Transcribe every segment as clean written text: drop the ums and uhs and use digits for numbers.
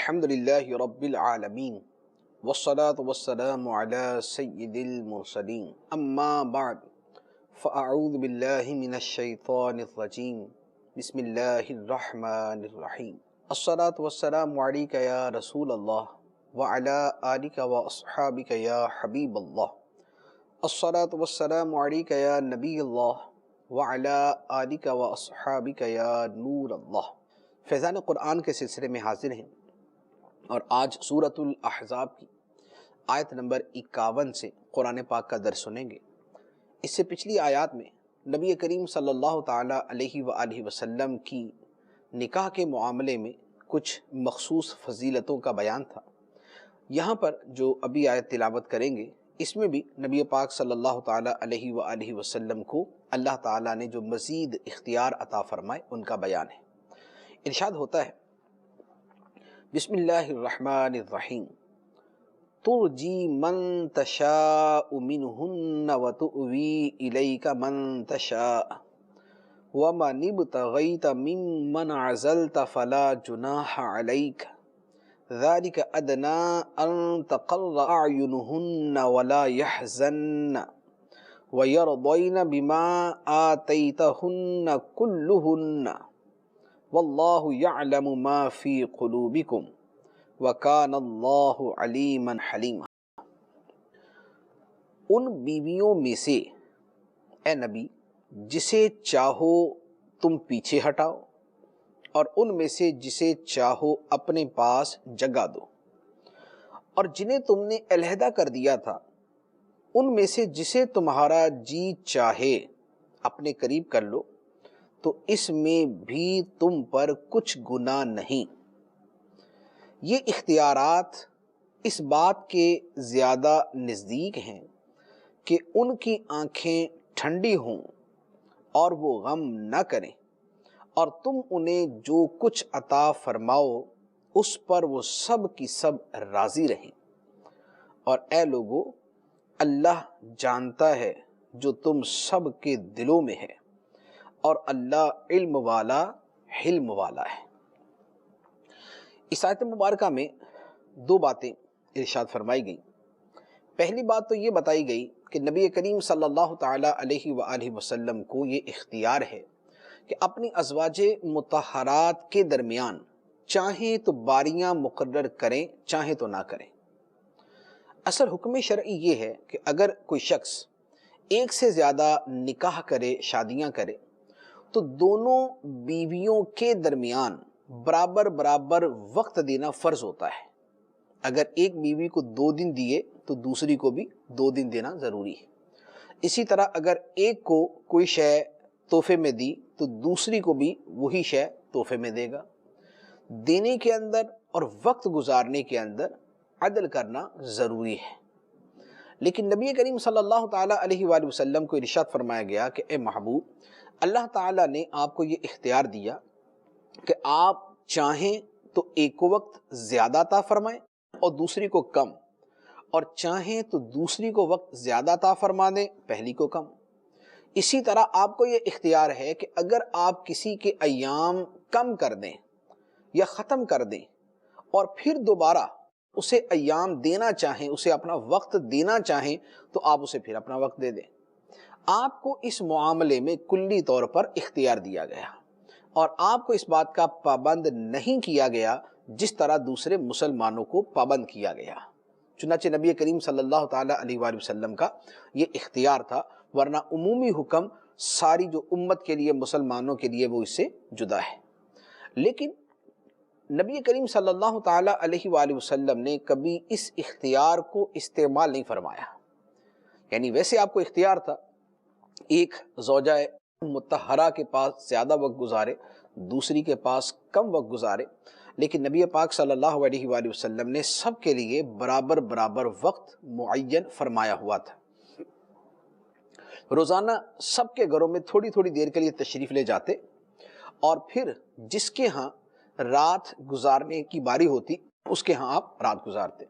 الحمد للہ رب العالمین والصلاة والسلام علی سید المرسلین اما بعد فاعوذ باللہ من الشیطان الرجیم بسم اللہ الرحمن الرحیم الصلاة والسلام علیک یا رسول اللہ وعلی آلک واصحابک یا حبیب اللہ الصلاة والسلام علیک یا نبی اللہ وعلی آلک واصحابک یا نور اللہ۔ فیضان قرآن کے سلسلے میں حاضر ہیں اور آج سورۃ الاحزاب کی آیت نمبر 51 سے قرآن پاک کا درس سنیں گے۔ اس سے پچھلی آیات میں نبی کریم صلی اللہ تعالیٰ علیہ وآلہ وسلم کی نکاح کے معاملے میں کچھ مخصوص فضیلتوں کا بیان تھا۔ یہاں پر جو ابھی آیت تلاوت کریں گے اس میں بھی نبی پاک صلی اللہ تعالیٰ علیہ وآلہ وسلم کو اللہ تعالیٰ نے جو مزید اختیار عطا فرمائے ان کا بیان ہے۔ ارشاد ہوتا ہے بسم اللہ الرحمن الرحیم ترجی من تشاء منہن وتؤوی الیک من تشاء ومن ابتغیت ممن عزلت فلا جناح علیک ذلک ادنی ان تقر اعینہن ولا یحزن ویرضین بما آتیتہن کلہن واللہ یعلم ما فی قلوبکم وکان اللہ علیما حلیما۔ ان بیویوں میں سے اے نبی جسے چاہو تم پیچھے ہٹاؤ اور ان میں سے جسے چاہو اپنے پاس جگہ دو، اور جنہیں تم نے علیحدہ کر دیا تھا ان میں سے جسے تمہارا جی چاہے اپنے قریب کر لو، تو اس میں بھی تم پر کچھ گناہ نہیں۔ یہ اختیارات اس بات کے زیادہ نزدیک ہیں کہ ان کی آنکھیں ٹھنڈی ہوں اور وہ غم نہ کریں، اور تم انہیں جو کچھ عطا فرماؤ اس پر وہ سب کی سب راضی رہیں۔ اور اے لوگو، اللہ جانتا ہے جو تم سب کے دلوں میں ہے، اور اللہ علم والا حلم والا ہے۔ اس آیت مبارکہ میں دو باتیں ارشاد فرمائی گئیں۔ پہلی بات تو یہ بتائی گئی کہ نبی کریم صلی اللہ تعالیٰ علیہ وآلہ وسلم کو یہ اختیار ہے کہ اپنی ازواج مطہرات کے درمیان چاہیں تو باریاں مقرر کریں چاہیں تو نہ کریں۔ اصل حکم شرعی یہ ہے کہ اگر کوئی شخص ایک سے زیادہ نکاح کرے، شادیاں کرے، تو دونوں بیویوں کے درمیان برابر برابر وقت دینا فرض ہوتا ہے۔ اگر ایک بیوی کو 2 دن دیے تو دوسری کو بھی 2 دن دینا ضروری ہے۔ اسی طرح اگر ایک کو کوئی شے تحفے میں دی تو دوسری کو بھی وہی شے تحفے میں دے گا۔ دینے کے اندر اور وقت گزارنے کے اندر عدل کرنا ضروری ہے۔ لیکن نبی کریم صلی اللہ تعالیٰ علیہ وآلہ وسلم کو ارشاد فرمایا گیا کہ اے محبوب، اللہ تعالیٰ نے آپ کو یہ اختیار دیا کہ آپ چاہیں تو ایک کو وقت زیادہ عطا فرمائیں اور دوسری کو کم، اور چاہیں تو دوسری کو وقت زیادہ عطا فرما دیں، پہلی کو کم۔ اسی طرح آپ کو یہ اختیار ہے کہ اگر آپ کسی کے ایام کم کر دیں یا ختم کر دیں اور پھر دوبارہ اسے ایام دینا چاہیں، اسے اپنا وقت دینا چاہیں، تو آپ اسے پھر اپنا وقت دے دیں۔ آپ کو اس معاملے میں کلی طور پر اختیار دیا گیا، اور آپ کو اس بات کا پابند نہیں کیا گیا جس طرح دوسرے مسلمانوں کو پابند کیا گیا۔ چنانچہ نبی کریم صلی اللہ تعالیٰ علیہ وآلہ وسلم کا یہ اختیار تھا، ورنہ عمومی حکم ساری جو امت کے لیے، مسلمانوں کے لیے، وہ اس سے جدا ہے۔ لیکن نبی کریم صلی اللہ تعالیٰ علیہ وآلہ وسلم نے کبھی اس اختیار کو استعمال نہیں فرمایا۔ یعنی ویسے آپ کو اختیار تھا ایک زوجہ مطہرہ کے پاس زیادہ وقت گزارے، دوسری کے پاس کم وقت گزارے، لیکن نبی پاک صلی اللہ علیہ وآلہ وسلم نے سب کے لیے برابر برابر وقت معین فرمایا ہوا تھا۔ روزانہ سب کے گھروں میں تھوڑی تھوڑی دیر کے لیے تشریف لے جاتے، اور پھر جس کے ہاں رات گزارنے کی باری ہوتی اس کے ہاں آپ رات گزارتے،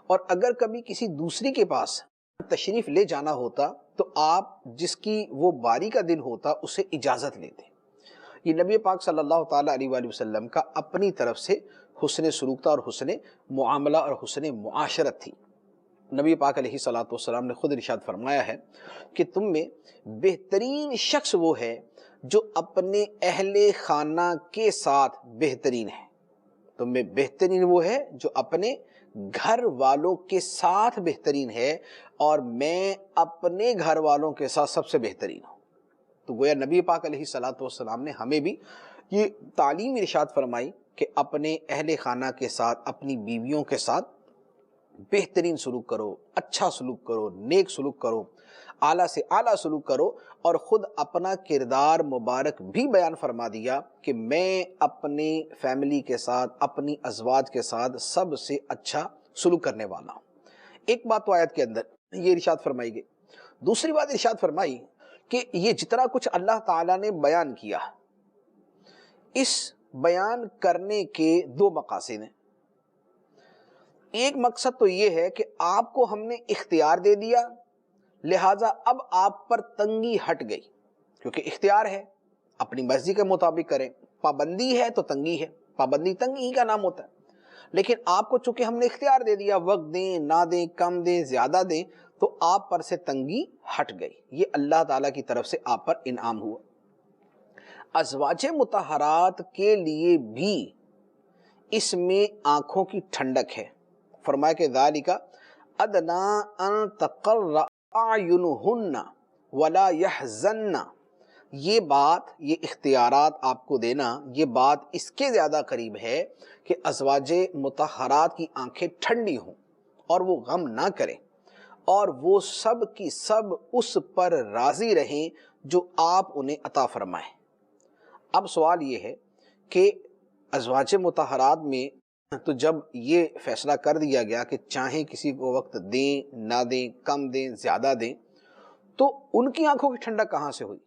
اور اگر کبھی کسی دوسری کے پاس تشریف لے جانا ہوتا تو آپ جس کی وہ باری کا دن ہوتا اسے اجازت لیتے۔ یہ نبی پاک صلی اللہ تعالیٰ علیہ وآلہ وسلم کا اپنی طرف سے حسن سلوک تھا اور حسن معاملہ اور حسن معاشرت تھی۔ نبی پاک علیہ الصلوۃ والسلام نے خود ارشاد فرمایا ہے کہ تم میں بہترین شخص وہ ہے جو اپنے اہل خانہ کے ساتھ بہترین ہے۔ تم میں بہترین وہ ہے جو اپنے گھر والوں کے ساتھ بہترین ہے، اور میں اپنے گھر والوں کے ساتھ سب سے بہترین ہوں۔ تو گویا نبی پاک علیہ الصلوۃ والسلام نے ہمیں بھی یہ تعلیم ارشاد فرمائی کہ اپنے اہل خانہ کے ساتھ، اپنی بیویوں کے ساتھ بہترین سلوک کرو، اچھا سلوک کرو، نیک سلوک کرو، اعلیٰ سے اعلیٰ سلوک کرو، اور خود اپنا کردار مبارک بھی بیان فرما دیا کہ میں اپنے فیملی کے ساتھ، اپنی ازواج کے ساتھ سب سے اچھا سلوک کرنے والا ہوں۔ ایک بات تو آیت کے اندر یہ ارشاد فرمائی گئی۔ دوسری بات ارشاد فرمائی کہ یہ جتنا کچھ اللہ تعالیٰ نے بیان کیا، اس بیان کرنے کے دو مقاصد ہیں۔ ایک مقصد تو یہ ہے کہ آپ کو ہم نے اختیار دے دیا، لہٰذا اب آپ پر تنگی ہٹ گئی، کیونکہ اختیار ہے، اپنی مرضی کے مطابق کریں۔ پابندی ہے تو تنگی ہے، پابندی تنگی ہی کا نام ہوتا ہے۔ لیکن آپ کو چونکہ ہم نے اختیار دے دیا، وقت دیں نہ دیں، کم دیں زیادہ دیں، تو آپ پر سے تنگی ہٹ گئی۔ یہ اللہ تعالیٰ کی طرف سے آپ پر انعام ہوا۔ ازواج مطہرات کے لیے بھی اس میں آنکھوں کی ٹھنڈک ہے۔ فرمایا کہ ذالک ادنی ان تقر اعینہن ولا یحزن، یہ بات، یہ اختیارات آپ کو دینا، یہ بات اس کے زیادہ قریب ہے کہ ازواج مطہرات کی آنکھیں ٹھنڈی ہوں اور وہ غم نہ کریں، اور وہ سب کی سب اس پر راضی رہیں جو آپ انہیں عطا فرمائیں۔ اب سوال یہ ہے کہ ازواج مطہرات میں تو جب یہ فیصلہ کر دیا گیا کہ چاہیں کسی کو وقت دیں نہ دیں، کم دیں زیادہ دیں، تو ان کی آنکھوں کی ٹھنڈک کہاں سے ہوئی،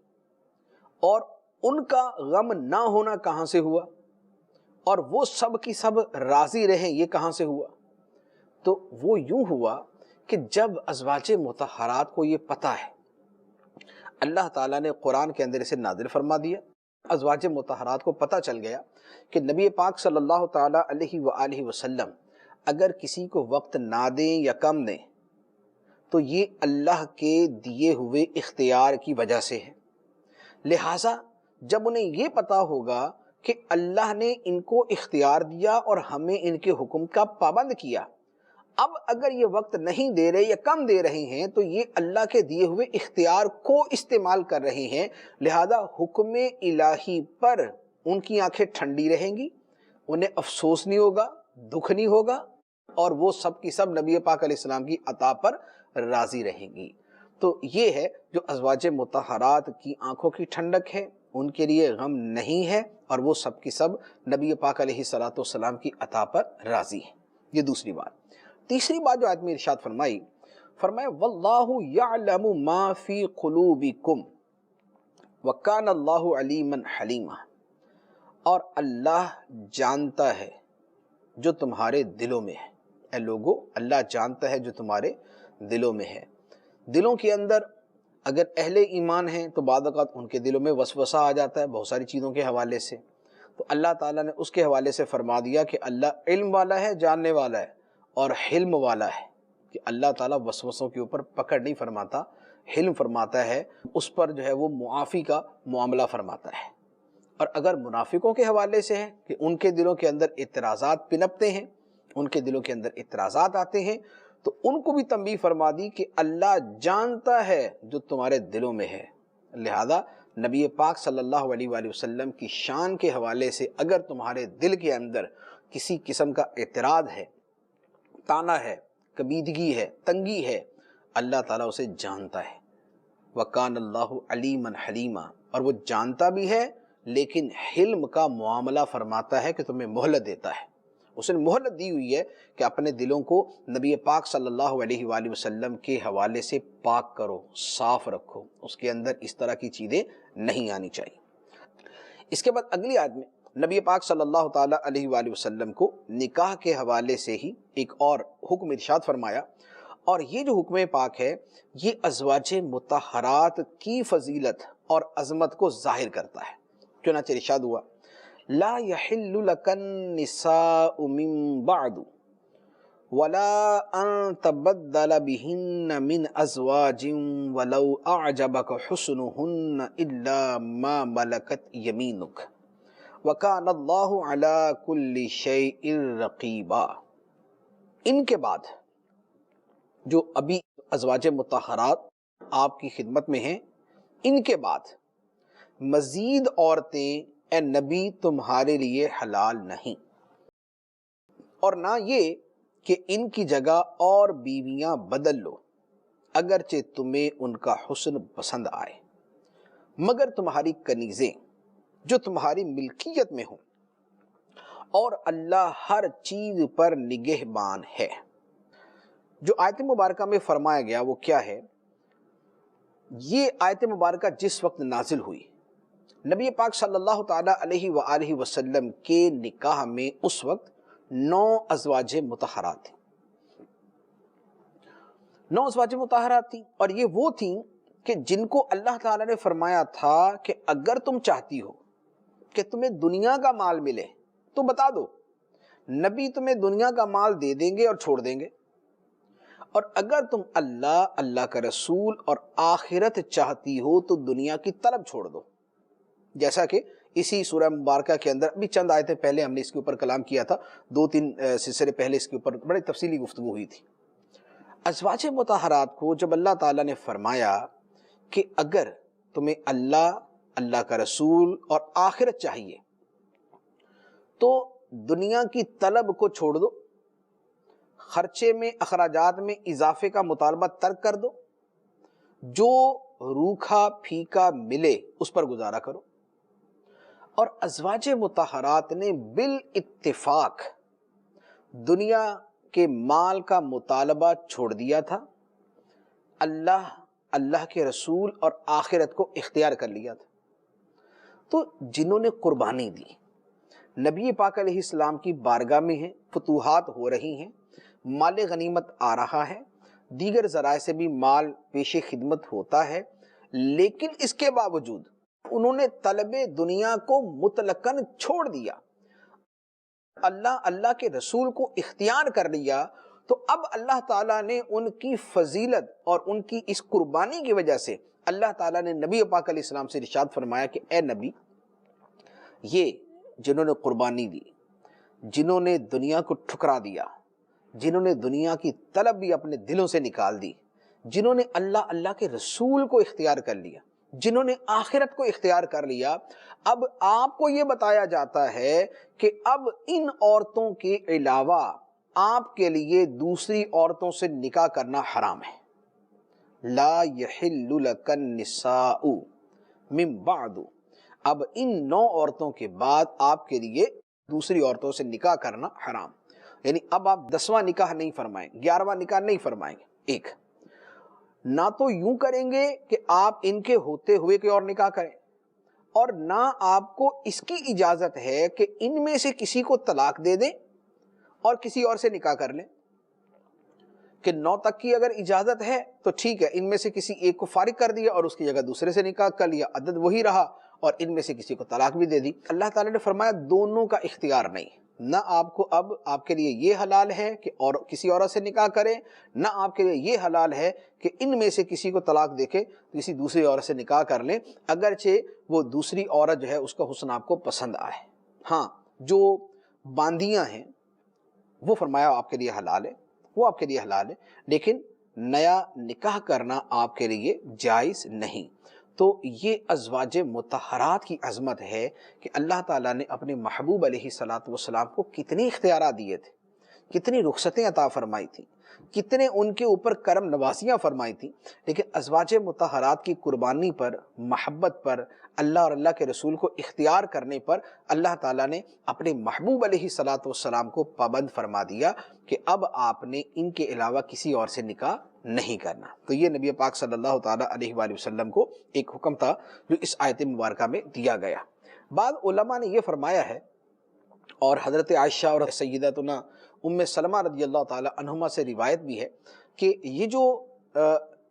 اور ان کا غم نہ ہونا کہاں سے ہوا، اور وہ سب کی سب راضی رہیں یہ کہاں سے ہوا؟ تو وہ یوں ہوا کہ جب ازواج مطہرات کو یہ پتہ ہے، اللہ تعالیٰ نے قرآن کے اندر اسے نازل فرما دیا، ازواج مطہرات کو پتہ چل گیا کہ نبی پاک صلی اللہ تعالیٰ علیہ وآلہ وسلم اگر کسی کو وقت نہ دیں یا کم دیں تو یہ اللہ کے دیے ہوئے اختیار کی وجہ سے ہے۔ لہٰذا جب انہیں یہ پتہ ہوگا کہ اللہ نے ان کو اختیار دیا اور ہمیں ان کے حکم کا پابند کیا، اب اگر یہ وقت نہیں دے رہے یا کم دے رہے ہیں تو یہ اللہ کے دیے ہوئے اختیار کو استعمال کر رہے ہیں، لہذا حکم الہی پر ان کی آنکھیں ٹھنڈی رہیں گی، انہیں افسوس نہیں ہوگا، دکھ نہیں ہوگا، اور وہ سب کی سب نبی پاک علیہ السلام کی عطا پر راضی رہیں گی۔ تو یہ ہے جو ازواج مطہرات کی آنکھوں کی ٹھنڈک ہے، ان کے لیے غم نہیں ہے، اور وہ سب کی سب نبی پاک علیہ الصلوۃ والسلام کی عطا پر راضی ہیں۔ یہ دوسری بات۔ تیسری بات جو آیت میں ارشاد فرمائی، فرمایا واللہ یعلم ما فی قلوبکم وکان اللہ علیما حلیما، اور اللہ جانتا ہے جو تمہارے دلوں میں ہے۔ اے لوگو، اللہ جانتا ہے جو تمہارے دلوں میں ہے۔ دلوں کے اندر اگر اہل ایمان ہیں تو بعض اوقات ان کے دلوں میں وسوسہ آ جاتا ہے بہت ساری چیزوں کے حوالے سے، تو اللہ تعالیٰ نے اس کے حوالے سے فرما دیا کہ اللہ علم والا ہے، جاننے والا ہے اور حلم والا ہے، کہ اللہ تعالیٰ وسوسوں کے اوپر پکڑ نہیں فرماتا، حلم فرماتا ہے، اس پر جو ہے وہ معافی کا معاملہ فرماتا ہے۔ اور اگر منافقوں کے حوالے سے ہے کہ ان کے دلوں کے اندر اعتراضات پنپتے ہیں، ان کے دلوں کے اندر اعتراضات آتے ہیں، تو ان کو بھی تنبیہ فرما دی کہ اللہ جانتا ہے جو تمہارے دلوں میں ہے۔ لہذا نبی پاک صلی اللہ علیہ وآلہ وسلم کی شان کے حوالے سے اگر تمہارے دل کے اندر کسی قسم کا اعتراض ہے، تانا ہے، کبیدگی ہے، تنگی ہے، اللہ تعالیٰ اسے جانتا ہے۔ وَكَانَ اللَّهُ عَلِيمًا حَلِيمًا، اور وہ جانتا بھی ہے لیکن حلم کا معاملہ فرماتا ہے کہ تمہیں مہلت دیتا ہے۔ اس نے مہلت دی ہوئی ہے کہ اپنے دلوں کو نبی پاک صلی اللہ علیہ وآلہ وسلم کے حوالے سے پاک کرو، صاف رکھو، اس کے اندر اس طرح کی چیزیں نہیں آنی چاہیے۔ اس کے بعد اگلی آیت میں نبی پاک صلی اللہ تعالیٰ علیہ وآلہ وسلم کو نکاح کے حوالے سے ہی ایک اور حکم ارشاد فرمایا، اور یہ جو حکم پاک ہے یہ ازواج مطہرات کی فضیلت اور عظمت کو ظاہر کرتا ہے۔ چنانچہ ارشاد ہوا لا يحل لك النساء من بعد ولا ان تبدل بهن من ازواج ولو اعجبك حسنهن الا ما ملكت يمينك وكان اللہ علی کل شیء رقیبا۔ ان کے بعد جو ابھی ازواج مطہرات آپ کی خدمت میں ہیں، ان کے بعد مزید عورتیں اے نبی تمہارے لیے حلال نہیں، اور نہ یہ کہ ان کی جگہ اور بیویاں بدل لو اگرچہ تمہیں ان کا حسن پسند آئے، مگر تمہاری کنیزیں جو تمہاری ملکیت میں ہوں، اور اللہ ہر چیز پر نگہبان ہے۔ جو آیت مبارکہ میں فرمایا گیا وہ کیا ہے؟ یہ آیت مبارکہ جس وقت نازل ہوئی، نبی پاک صلی اللہ تعالیٰ علیہ وآلہ وسلم کے نکاح میں اس وقت 9 ازواج مطہرات تھیں، 9 ازواج مطہرات تھیں، اور یہ وہ تھیں کہ جن کو اللہ تعالیٰ نے فرمایا تھا کہ اگر تم چاہتی ہو کہ تمہیں دنیا کا مال ملے تو بتا دو، نبی تمہیں دنیا کا مال دے دیں گے اور چھوڑ دیں گے، اور اگر تم اللہ، اللہ کا رسول اور آخرت چاہتی ہو تو دنیا کی طلب چھوڑ دو۔ جیسا کہ اسی سورہ مبارکہ کے اندر ابھی چند آیتیں پہلے ہم نے اس کے اوپر کلام کیا تھا، 2-3 سلسلے پہلے اس کے اوپر بڑی تفصیلی گفتگو ہوئی تھی۔ ازواج مطہرات کو جب اللہ تعالیٰ نے فرمایا کہ اگر تمہیں اللہ، اللہ کا رسول اور آخرت چاہیے تو دنیا کی طلب کو چھوڑ دو، خرچے میں، اخراجات میں اضافے کا مطالبہ ترک کر دو، جو روکھا پھیکا ملے اس پر گزارا کرو۔ اور ازواج مطہرات نے بالاتفاق دنیا کے مال کا مطالبہ چھوڑ دیا تھا، اللہ، اللہ کے رسول اور آخرت کو اختیار کر لیا تھا۔ تو جنہوں نے قربانی دی، نبی پاک علیہ السلام کی بارگاہ میں ہیں، فتوحات ہو رہی ہیں، مال غنیمت آ رہا ہے، دیگر ذرائع سے بھی مال پیش خدمت ہوتا ہے، لیکن اس کے باوجود انہوں نے طلب دنیا کو مطلقاً چھوڑ دیا، اللہ، اللہ کے رسول کو اختیار کر لیا، تو اب اللہ تعالیٰ نے ان کی فضیلت اور ان کی اس قربانی کی وجہ سے اللہ تعالیٰ نے نبی پاک علیہ السلام سے ارشاد فرمایا کہ اے نبی، یہ جنہوں نے قربانی دی، جنہوں نے دنیا کو ٹھکرا دیا، جنہوں نے دنیا کی طلب بھی اپنے دلوں سے نکال دی، جنہوں نے اللہ، اللہ کے رسول کو اختیار کر لیا، جنہوں نے آخرت کو اختیار کر لیا، اب آپ کو یہ بتایا جاتا ہے کہ اب ان عورتوں کے علاوہ آپ کے لیے دوسری عورتوں سے نکاح کرنا حرام ہے۔ لا یحل لک النساء من بعد، اب ان 9 عورتوں کے بعد آپ کے لیے دوسری عورتوں سے نکاح کرنا حرام، یعنی اب آپ 10واں نکاح نہیں فرمائیں گے، 11واں نکاح نہیں فرمائیں گے۔ ایک نہ تو یوں کریں گے کہ آپ ان کے ہوتے ہوئے کوئی اور نکاح کریں، اور نہ آپ کو اس کی اجازت ہے کہ ان میں سے کسی کو طلاق دے دیں اور کسی اور سے نکاح کر لیں، کہ 9 تک کی اگر اجازت ہے تو ٹھیک ہے، ان میں سے کسی ایک کو فارغ کر دیا اور اس کی جگہ دوسرے سے نکاح کر لیا، عدد وہی رہا، اور ان میں سے کسی کو طلاق بھی دے دی۔ اللہ تعالیٰ نے فرمایا دونوں کا اختیار نہیں، نہ آپ کو اب آپ کے لیے یہ حلال ہے کہ اور کسی عورت سے نکاح کریں، نہ آپ کے لیے یہ حلال ہے کہ ان میں سے کسی کو طلاق دے کے کسی دوسری عورت سے نکاح کر لیں، اگرچہ وہ دوسری عورت جو ہے اس کا حسن آپ کو پسند آئے۔ ہاں، جو باندیاں ہیں وہ فرمایا آپ کے لیے حلال ہے، وہ آپ کے لیے حلال ہے، لیکن نیا نکاح کرنا آپ کے لیے جائز نہیں۔ تو یہ ازواج مطہرات کی عظمت ہے کہ اللہ تعالیٰ نے اپنے محبوب علیہ السلام کو کتنے اختیارات دیے تھے، کتنی رخصتیں عطا فرمائی تھیں، کتنے ان کے اوپر کرم نوازیاں فرمائی تھیں، لیکن ازواج مطہرات کی قربانی پر، محبت پر، اللہ اور اللہ کے رسول کو اختیار کرنے پر اللہ تعالیٰ نے اپنے محبوب علیہ السلام کو پابند فرما دیا کہ اب آپ نے ان کے علاوہ کسی اور سے نکاح نہیں کرنا۔ تو یہ نبی پاک صلی اللہ تعالیٰ علیہ وآلہ وسلم کو ایک حکم تھا جو اس آیت مبارکہ میں دیا گیا۔ بعض علماء نے یہ فرمایا ہے، اور حضرت عائشہ اور سیدتنا ام سلمہ رضی اللہ تعالیٰ عنہما سے روایت بھی ہے کہ یہ جو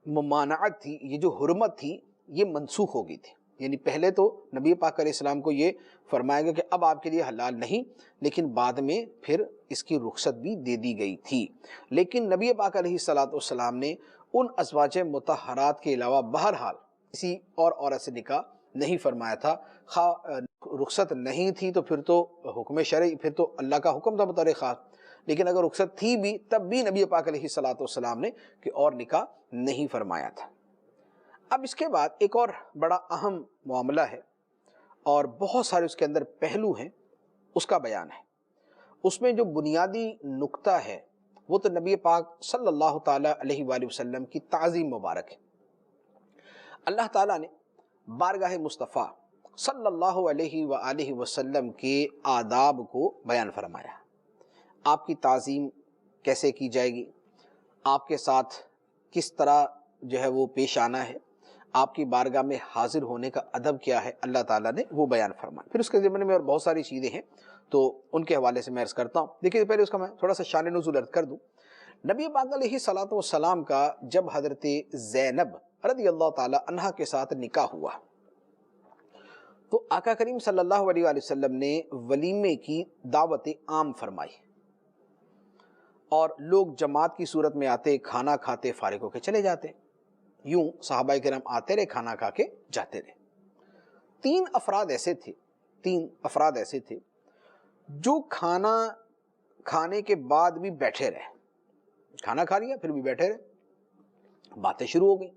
ممانعت تھی، یہ جو حرمت تھی، یہ منسوخ ہو گئی تھی، یعنی پہلے تو نبی پاک علیہ السلام کو یہ فرمایا گیا کہ اب آپ کے لیے حلال نہیں، لیکن بعد میں پھر اس کی رخصت بھی دے دی گئی تھی۔ لیکن نبی پاک علیہ السلام نے ان ازواج مطہرات کے علاوہ بہرحال کسی اور عورت سے نکاح نہیں فرمایا تھا۔ رخصت نہیں تھی تو پھر تو حکم شرعی، پھر تو اللہ کا حکم تھا بطور خاص، لیکن اگر رخصت تھی بھی تب بھی نبی پاک علیہ السلام نے کہ اور نکاح نہیں فرمایا تھا۔ اب اس کے بعد ایک اور بڑا اہم معاملہ ہے اور بہت سارے اس کے اندر پہلو ہیں، اس کا بیان ہے۔ اس میں جو بنیادی نقطہ ہے وہ تو نبی پاک صلی اللہ تعالیٰ علیہ وآلہ وسلم کی تعظیم مبارک ہے۔ اللہ تعالیٰ نے بارگاہ مصطفیٰ صلی اللہ علیہ وآلہ وسلم کے آداب کو بیان فرمایا۔ آپ کی تعظیم کیسے کی جائے گی، آپ کے ساتھ کس طرح جو ہے وہ پیش آنا ہے، آپ کی بارگاہ میں حاضر ہونے کا ادب کیا ہے، اللہ تعالیٰ نے وہ بیان فرمایا۔ پھر اس کے ضمن میں اور بہت ساری چیزیں ہیں تو ان کے حوالے سے میں عرض کرتا ہوں۔ دیکھیے پہلے اس کا میں تھوڑا سا شان نزول عرض کر دوں۔ نبی پاک علیہ السلام کا جب حضرت زینب رضی اللہ تعالی عنہ کے ساتھ نکاح ہوا تو آقا کریم صلی اللہ علیہ وآلہ وسلم نے ولیمے کی دعوت عام فرمائی اور لوگ جماعت کی صورت میں آتے، کھانا کھاتے، فارغ ہو کے چلے جاتے۔ یوں صحابہ کرام آتے رہے، کھانا کھا کے جاتے رہے۔ تین افراد ایسے تھے جو کھانا کھانے کے بعد بھی بیٹھے رہے، کھانا کھا لیا پھر بھی بیٹھے رہے، باتیں شروع ہو گئیں،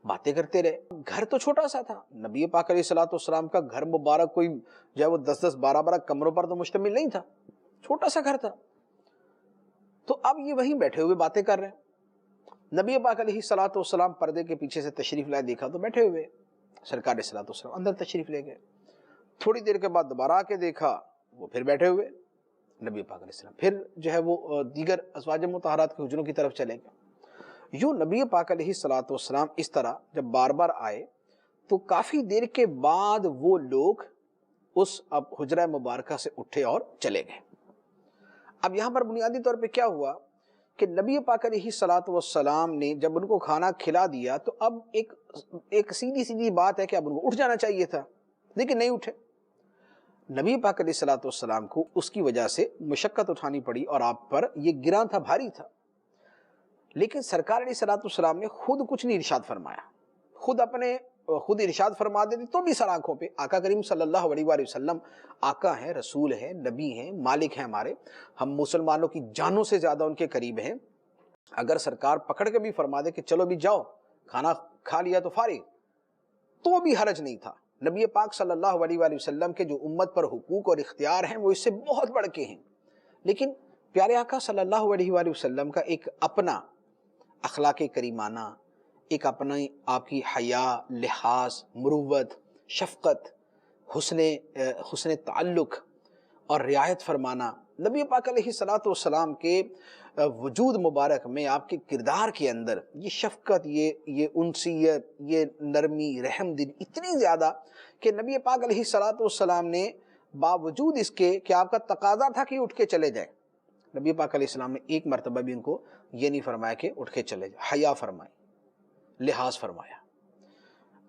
باتیں کرتے رہے۔ گھر تو چھوٹا سا تھا، نبی پاک علیہ السلام کا گھر مبارک کوئی جو ہے وہ 10 12 کمروں پر تو مشتمل نہیں تھا، چھوٹا سا گھر تھا۔ تو اب یہ وہیں بیٹھے ہوئے باتیں کر رہے ہیں۔ نبی پاک علیہ السلام پردے کے پیچھے سے تشریف لائے، دیکھا تو بیٹھے ہوئے سرکار علیہ السلام اندر تشریف لے گئے۔ تھوڑی دیر کے بعد دوبارہ آ کے دیکھا وہ پھر بیٹھے ہوئے، نبی پاک علیہ السلام پھر جو ہے وہ دیگر ازواج مطہرات کے حجروں کی طرف چلے گئے۔ یوں نبی پاک علیہ السلام اس طرح جب بار بار آئے تو کافی دیر کے بعد وہ لوگ اس اب حجرہ مبارکہ سے اٹھے اور چلے گئے۔ اب یہاں پر بنیادی طور پہ کیا ہوا کہ نبی پاک علیہ السلام نے جب ان کو کھانا کھلا دیا تو اب ایک سیدھی بات ہے کہ اب ان کو اٹھ جانا چاہیے تھا، لیکن نہیں اٹھے۔ نبی پاک علیہ السلام کو اس کی وجہ سے مشقت اٹھانی پڑی اور آپ پر یہ گراں تھا، بھاری تھا، لیکن سرکار علیہ السلام نے خود کچھ نہیں ارشاد فرمایا، خود ارشاد فرما دیتے تو بھی سر آنکھوں پہ۔ آقا کریم صلی اللہ علیہ وآلہ وسلم آقا ہیں، رسول ہیں، نبی ہیں، مالک ہیں ہمارے، ہم مسلمانوں کی جانوں سے زیادہ ان کے قریب ہیں۔ اگر سرکار پکڑ کے بھی فرما دے کہ چلو بھی جاؤ، کھانا کھا لیا تو فارغ، تو بھی حرج نہیں تھا۔ نبی پاک صلی اللہ علیہ وآلہ وسلم کے جو امت پر حقوق اور اختیار ہیں وہ اس سے بہت بڑھ کے ہیں، لیکن پیارے آقا صلی اللہ علیہ وآلہ وسلم کا ایک اپنا اخلاق کریمانہ، ایک اپنی آپ کی حیا، لحاظ، مروت، شفقت، حسن تعلق اور رعایت فرمانا، نبی پاک علیہ السلام کے وجود مبارک میں، آپ کے کردار کے اندر یہ شفقت، یہ انسیت، یہ نرمی، رحم دل اتنی زیادہ کہ نبی پاک علیہ السلام نے باوجود اس کے کہ آپ کا تقاضا تھا کہ اٹھ کے چلے جائیں، نبی پاک علیہ السلام نے ایک مرتبہ بھی ان کو یہ نہیں فرمایا کہ اٹھ کے چلے جائیں، حیا فرمائی، لحاظ فرمایا۔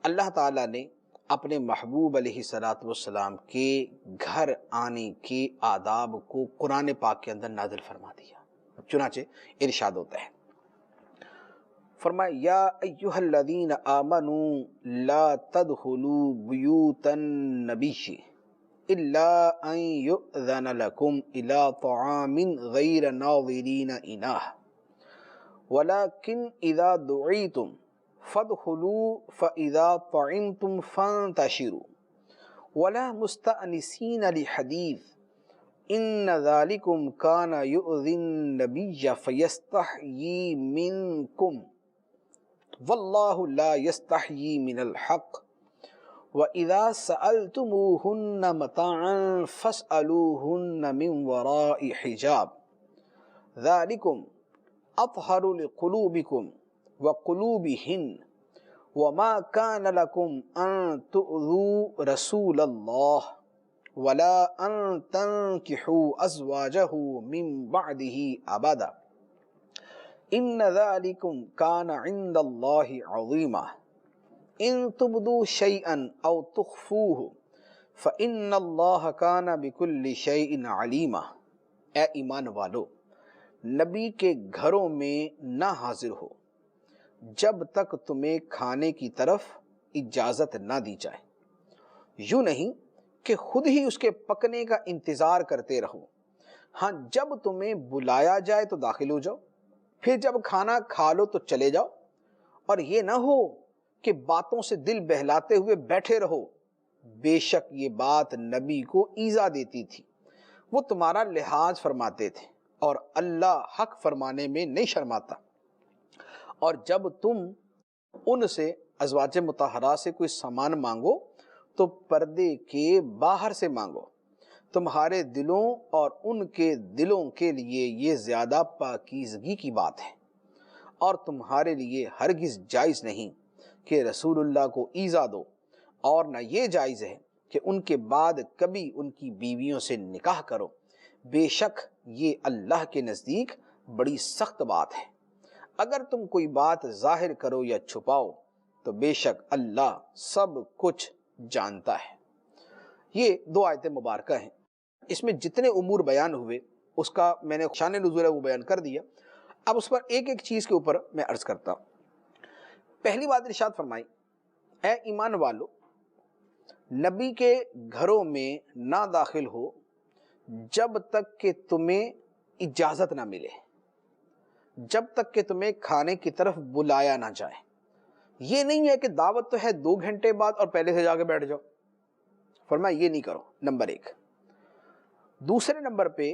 اللہ تعالیٰ نے اپنے محبوب علیہ السلام کے گھر آنے کے آداب کو قرآن پاک کے اندر نازل فرما دیا۔ چنانچہ ارشاد ہوتا ہے، فرمایا یا ایھا الذین آمنوا لا تدخلوا بیوت النبی الا ان یؤذن لکم الی طعام غیر ناظرین اناہ ولکن اذا دعیتم فادخلوا فاذا طعمتم فانتشروا ولا مستأنسین لحدیث ان ذالکم کان یؤذی النبی فیستحیی منکم واللہ لا یستحیی من الحق وَإِذَا سَأَلْتُمُوهُنَّ مَتَاعًا فَاسْأَلُوهُنَّ مِنْ وَرَاءِ حِجَابٍ ذَلِكُمْ أَطْهَرُ لِقُلُوبِكُمْ وَقُلُوبِهِنَّ وَمَا كَانَ لَكُمْ أَن تُؤْذُوا رَسُولَ اللَّهِ وَلَا أَن تَنكِحُوا أَزْوَاجَهُ مِنْ بَعْدِهِ أَبَدًا إِنَّ ذَلِكُمْ كَانَ عِندَ اللَّهِ عَظِيمًا۔ ان تبدو شیئا او تخفوہ فإن اللہ کان بکل شیء علیما۔ اے ایمان والو، نبی کے گھروں میں نہ حاضر ہو جب تک تمہیں کھانے کی طرف اجازت نہ دی جائے، یوں نہیں کہ خود ہی اس کے پکنے کا انتظار کرتے رہو، ہاں جب تمہیں بلایا جائے تو داخل ہو جاؤ، پھر جب کھانا کھا لو تو چلے جاؤ، اور یہ نہ ہو کہ باتوں سے دل بہلاتے ہوئے بیٹھے رہو، بے شک یہ بات نبی کو ایذا دیتی تھی، وہ تمہارا لحاظ فرماتے تھے اور اللہ حق فرمانے میں نہیں شرماتا۔ اور جب تم ان سے ازواج مطہرات سے کوئی سامان مانگو تو پردے کے باہر سے مانگو، تمہارے دلوں اور ان کے دلوں کے لیے یہ زیادہ پاکیزگی کی بات ہے، اور تمہارے لیے ہرگز جائز نہیں کہ رسول اللہ کو ایذا دو، اور نہ یہ جائز ہے کہ ان کے بعد کبھی ان کی بیویوں سے نکاح کرو، بے شک یہ اللہ کے نزدیک بڑی سخت بات ہے۔ اگر تم کوئی بات ظاہر کرو یا چھپاؤ تو بے شک اللہ سب کچھ جانتا ہے۔ یہ دو آیتیں مبارکہ ہیں، اس میں جتنے امور بیان ہوئے اس کا میں نے شان نزول ہے وہ بیان کر دیا۔ اب اس پر ایک ایک چیز کے اوپر میں عرض کرتا ہوں۔ پہلی بات ارشاد فرمائی، اے ایمان والو، نبی کے گھروں میں نہ داخل ہو جب تک کہ تمہیں اجازت نہ ملے، جب تک کہ تمہیں کھانے کی طرف بلایا نہ جائے۔ یہ نہیں ہے کہ دعوت تو ہے 2 گھنٹے بعد اور پہلے سے جا کے بیٹھ جاؤ، فرمایا یہ نہیں کرو، نمبر 1۔ دوسرے نمبر پہ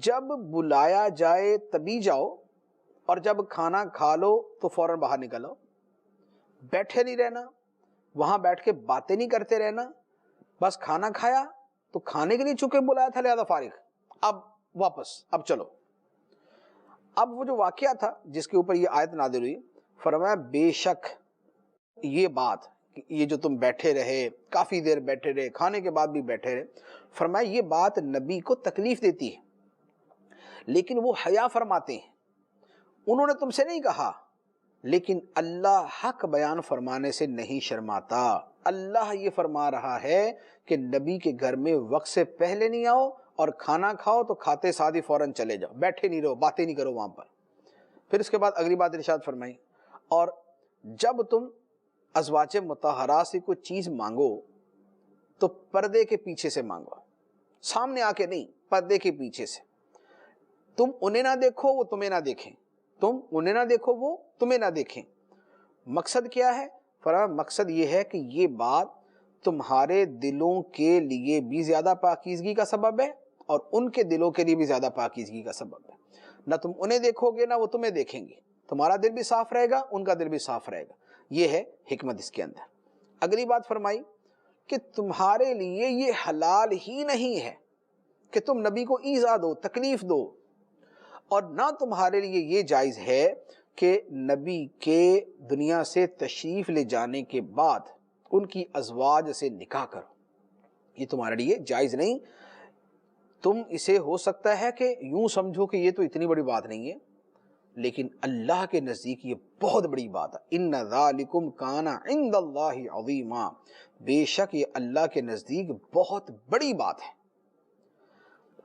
جب بلایا جائے تبھی جاؤ، اور جب کھانا کھا لو تو فوراً باہر نکل آؤ، بیٹھے نہیں رہنا، وہاں بیٹھ کے باتیں نہیں کرتے رہنا، بس کھانا کھایا تو کھانے کے لیے چونکہ بلایا تھا لہذا فارغ، اب واپس، اب چلو۔ اب وہ جو واقعہ تھا جس کے اوپر یہ آیت نازل ہوئی، فرمایا بے شک یہ بات، یہ جو تم بیٹھے رہے، کافی دیر بیٹھے رہے، کھانے کے بعد بھی بیٹھے رہے، فرمایا یہ بات نبی کو تکلیف دیتی ہے، لیکن وہ حیا فرماتے ہیں، انہوں نے تم سے نہیں کہا، لیکن اللہ حق بیان فرمانے سے نہیں شرماتا۔ اللہ یہ فرما رہا ہے کہ نبی کے گھر میں وقت سے پہلے نہیں آؤ، اور کھانا کھاؤ تو کھاتے ساتھ ہی فوراً چلے جاؤ، بیٹھے نہیں رہو، باتیں نہیں کرو وہاں پر۔ پھر اس کے بعد اگلی بات ارشاد فرمائی، اور جب تم ازواج مطہرات سے کوئی چیز مانگو تو پردے کے پیچھے سے مانگو، سامنے آ کے نہیں، پردے کے پیچھے سے۔ تم انہیں نہ دیکھو وہ تمہیں نہ دیکھیں، تم انہیں نہ دیکھو وہ تمہیں نہ دیکھیں۔ مقصد کیا ہے؟ فرمایا مقصد یہ ہے کہ یہ بات تمہارے دلوں کے لیے بھی زیادہ پاکیزگی کا سبب ہے اور ان کے دلوں کے لیے بھی زیادہ پاکیزگی کا سبب ہے۔ نہ تم انہیں دیکھو گے نہ وہ تمہیں دیکھیں گے، تمہارا دل بھی صاف رہے گا، ان کا دل بھی صاف رہے گا، یہ ہے حکمت اس کے اندر۔ اگلی بات فرمائی کہ تمہارے لیے یہ حلال ہی نہیں ہے کہ تم نبی کو ایذا دو، تکلیف دو، اور نہ تمہارے لیے یہ جائز ہے کہ نبی کے دنیا سے تشریف لے جانے کے بعد ان کی ازواج سے نکاح کرو، یہ تمہارے لیے جائز نہیں۔ تم اسے ہو سکتا ہے کہ یوں سمجھو کہ یہ تو اتنی بڑی بات نہیں ہے، لیکن اللہ کے نزدیک یہ بہت بڑی بات ہے۔ ان ذالکم کان عند اللہ عظیما، بے شک یہ اللہ کے نزدیک بہت بڑی بات ہے۔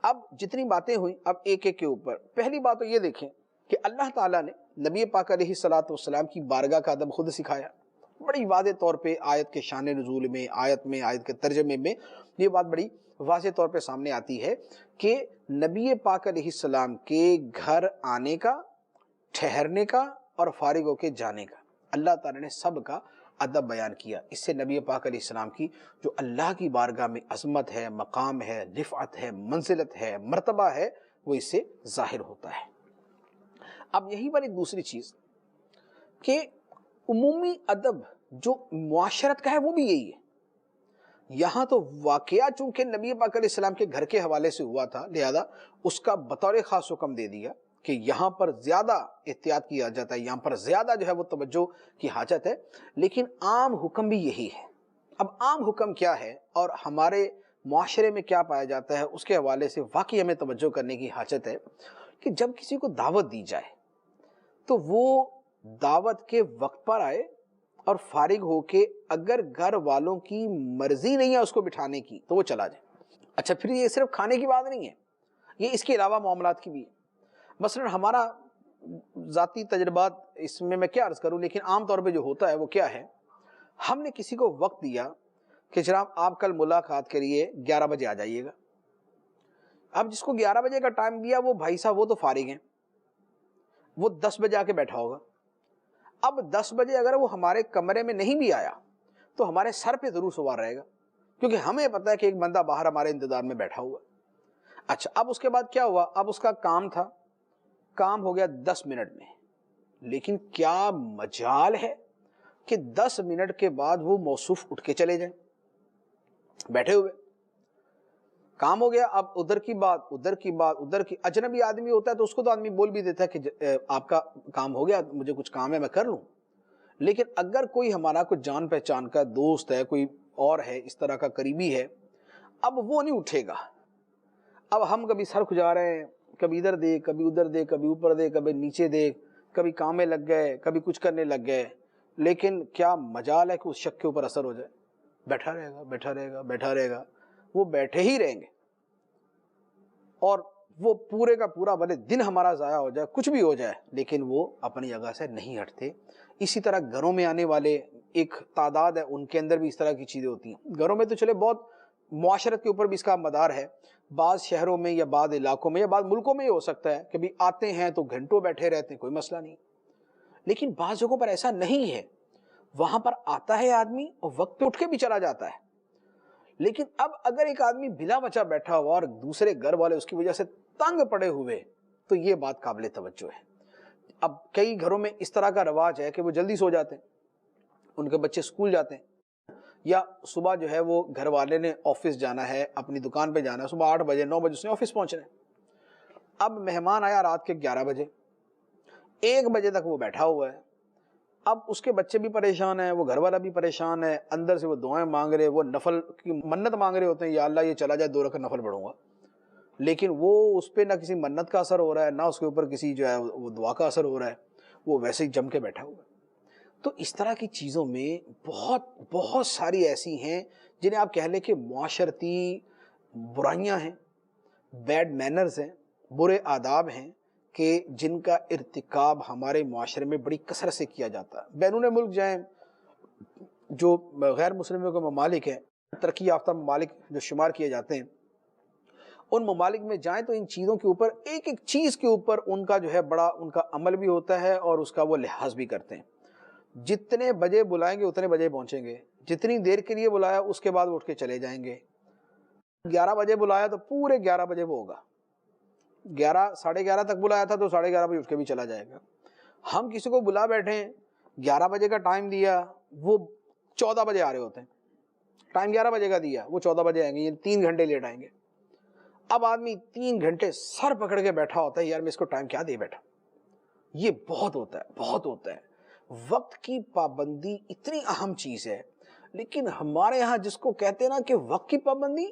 اب جتنی باتیں ہوئیں اب ایک ایک کے اوپر۔ پہلی بات تو یہ دیکھیں کہ اللہ تعالیٰ نے نبی پاک علیہ الصلوۃ والسلام کی بارگاہ کا ادب خود سکھایا، بڑی واضح طور پہ آیت کے شان نزول میں، آیت کے ترجمے میں یہ بات بڑی واضح طور پہ سامنے آتی ہے کہ نبی پاک علیہ السلام کے گھر آنے کا، ٹھہرنے کا اور فارغ ہو کے جانے کا اللہ تعالیٰ نے سب کا ادب بیان کیا۔ اس سے نبی پاک علیہ السلام کی جو اللہ کی بارگاہ میں عظمت ہے، مقام ہے، رفعت ہے، منزلت ہے، مرتبہ ہے، وہ اس سے ظاہر ہوتا ہے۔ اب یہی پر ایک دوسری چیز کہ عمومی ادب جو معاشرت کا ہے وہ بھی یہی ہے۔ یہاں تو واقعہ چونکہ نبی پاک علیہ السلام کے گھر کے حوالے سے ہوا تھا، لہذا اس کا بطور خاص حکم دے دیا کہ یہاں پر زیادہ احتیاط کیا جاتا ہے، یہاں پر زیادہ جو ہے وہ توجہ کی حاجت ہے، لیکن عام حکم بھی یہی ہے۔ اب عام حکم کیا ہے اور ہمارے معاشرے میں کیا پایا جاتا ہے، اس کے حوالے سے واقعی ہمیں توجہ کرنے کی حاجت ہے کہ جب کسی کو دعوت دی جائے تو وہ دعوت کے وقت پر آئے اور فارغ ہو کے اگر گھر والوں کی مرضی نہیں ہے اس کو بٹھانے کی تو وہ چلا جائے۔ اچھا پھر یہ صرف کھانے کی بات نہیں ہے، یہ اس کے علاوہ معاملات کی بھی ہے۔ مثلا ہمارا ذاتی تجربات اس میں کیا عرض کروں، لیکن عام طور پہ جو ہوتا ہے وہ کیا ہے، ہم نے کسی کو وقت دیا کہ جناب آپ کل ملاقات کے لیے 11 بجے آ جائیے گا۔ اب جس کو 11 بجے کا ٹائم دیا وہ بھائی صاحب وہ تو فارغ ہیں، وہ 10 بجے آ کے بیٹھا ہوگا۔ اب 10 بجے اگر وہ ہمارے کمرے میں نہیں بھی آیا تو ہمارے سر پہ ضرور سوار رہے گا، کیونکہ ہمیں پتا ہے کہ ایک بندہ باہر ہمارے انتظار میں بیٹھا ہوا۔ اچھا اب اس کے بعد کیا ہوا، اب اس کا کام تھا، کام ہو گیا 10 منٹ میں، لیکن کیا مجال ہے کہ 10 منٹ کے بعد وہ موصوف اٹھ کے چلے جائیں؟ بیٹھے ہوئے کام ہو گیا، اب ادھر کی بات ادھر کی بات ادھر کی، اجنبی آدمی ہوتا ہے تو اس کو تو آدمی بول بھی دیتا ہے کہ آپ کا کام ہو گیا، مجھے کچھ کام ہے میں کر لوں۔ لیکن اگر کوئی ہمارا کوئی جان پہچان کا دوست ہے، کوئی اور ہے اس طرح کا قریبی ہے، اب وہ نہیں اٹھے گا۔ اب ہم کبھی سر کھجا رہے ہیں، کبھی ادھر دیکھ کبھی ادھر دیکھ، کبھی اوپر دیکھ کبھی نیچے دیکھ، کبھی کام میں لگ گئے کبھی کچھ کرنے لگ گئے، لیکن کیا مجال ہے کہ اس شخص کے اوپر اثر ہو جائے؟ بیٹھا رہے گا بیٹھا رہے گا بیٹھا رہے گا، وہ بیٹھے ہی رہیں گے، اور وہ پورے کا پورا بھلے دن ہمارا ضائع ہو جائے کچھ بھی ہو جائے لیکن وہ اپنی جگہ سے نہیں ہٹتے۔ اسی طرح گھروں میں آنے والے ایک تعداد ہے، ان کے اندر بھی اس طرح کی چیزیں ہوتی ہیں۔ گھروں میں تو چلے بہت معاشرت کے اوپر بھی اس کا مدار ہے، بعض شہروں میں یا بعض علاقوں میں یا بعض ملکوں میں یہ ہو سکتا ہے کہ بھی آتے ہیں تو گھنٹوں بیٹھے رہتے ہیں، کوئی مسئلہ نہیں، لیکن بعض جگہوں پر ایسا نہیں ہے، وہاں پر آتا ہے آدمی اور وقت پہ اٹھ کے بھی چلا جاتا ہے۔ لیکن اب اگر ایک آدمی بلا وجہ بیٹھا ہوا اور دوسرے گھر والے اس کی وجہ سے تنگ پڑے ہوئے تو یہ بات قابل توجہ ہے۔ اب کئی گھروں میں اس طرح کا رواج ہے کہ وہ جلدی سو جاتے ہیں، ان کے بچے اسکول جاتے ہیں، یا صبح جو ہے وہ گھر والے نے آفس جانا ہے، اپنی دکان پہ جانا ہے، صبح 8 بجے 9 بجے اس نے آفس پہنچنا ہے۔ اب مہمان آیا رات کے 11 بجے، 1 بجے تک وہ بیٹھا ہوا ہے، اب اس کے بچے بھی پریشان ہیں، وہ گھر والا بھی پریشان ہے، اندر سے وہ دعائیں مانگ رہے، وہ نفل کی منت مانگ رہے ہوتے ہیں، یا اللہ یہ چلا جائے 2 رکعت نفل پڑھوں گا، لیکن وہ اس پہ نہ کسی منت کا اثر ہو رہا ہے، نہ اس کے اوپر کسی جو ہے وہ دعا کا اثر ہو رہا ہے، وہ ویسے ہی جم کے بیٹھا ہوا ہے۔ تو اس طرح کی چیزوں میں بہت ساری ایسی ہیں جنہیں آپ کہہ لیں کہ معاشرتی برائیاں ہیں، بیڈ مینرز ہیں، برے آداب ہیں کہ جن کا ارتکاب ہمارے معاشرے میں بڑی کثرت سے کیا جاتا ہے۔ بیرون ملک جائیں، جو غیر مسلموں کے ممالک ہیں، ترقی یافتہ ممالک جو شمار کیے جاتے ہیں، ان ممالک میں جائیں تو ان چیزوں کے اوپر ایک ایک چیز کے اوپر ان کا جو ہے بڑا ان کا عمل بھی ہوتا ہے اور اس کا وہ لحاظ بھی کرتے ہیں۔ جتنے بجے بلائیں گے اتنے بجے پہنچیں گے، جتنی دیر کے لیے بلایا اس کے بعد اٹھ کے چلے جائیں گے۔ 11 بجے بلایا تو پورے 11 بجے وہ ہوگا، 11 ساڑھے 11 تک بلایا تھا تو 11:30 بجے اٹھ کے بھی چلا جائے گا۔ ہم کسی کو بلا بیٹھے ہیں، 11 بجے کا ٹائم دیا، وہ 14 بجے آ رہے ہوتے ہیں، ٹائم 11 بجے کا دیا، وہ 14 بجے آئیں گے، یہ 3 گھنٹے لیٹ آئیں گے۔ اب آدمی 3 گھنٹے سر پکڑ کے بیٹھا ہوتا ہے، یار میں اس کو ٹائم کیا دے بیٹھا۔ یہ بہت ہوتا ہے، بہت ہوتا ہے۔ وقت کی پابندی اتنی اہم چیز ہے، لیکن ہمارے ہاں جس کو کہتے ہیں نا کہ وقت کی پابندی،